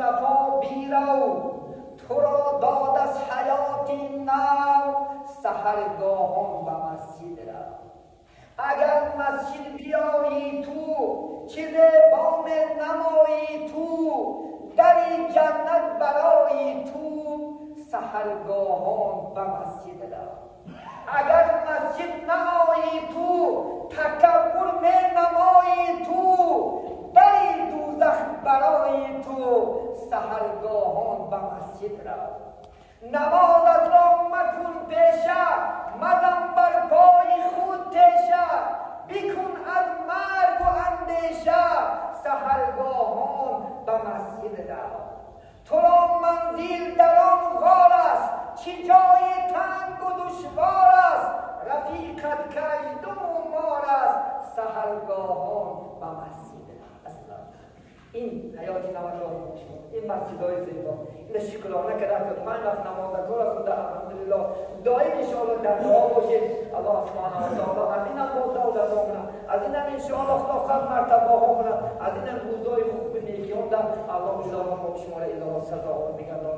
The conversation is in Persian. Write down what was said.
مصطفی بیرو، تو را داد از حیاتی نو، سحرگاهان به مسجد رو. اگر مسجد بیایی تو، چیز بام نمایی تو، دری جنت برایی تو، سحرگاهان به مسجد رو. اگر مسجد نمایی تو، تکبر می نمایی تو، دری دوزخ برایی تو، سحرگاهان به مسجد رو. نمازت را مکن پیشه، مزن بر پای خود تیشه، بکن از مرگ و اندیشه، سحرگاهان به مسجد رو. تو را منزل در آن غار است، چه جای تنگ و دشوار است، رفیقت کژدم و مار است، سحرگاهان به مسجد رو. این حیات نمازها این مسجدهای زیبا این شکرانه که در 5 وقت نماز گل خود الحمدلله دائم ان شاء الله در دعا باشید. الله سبحانه و تعالی از این هم دولت آمونه، از این هم ان شاء الله خدا 100 مرتبه آمونه، از این هم روزای خوب نیکیان در الله جل و علا شما را اله و سزا و نگهدار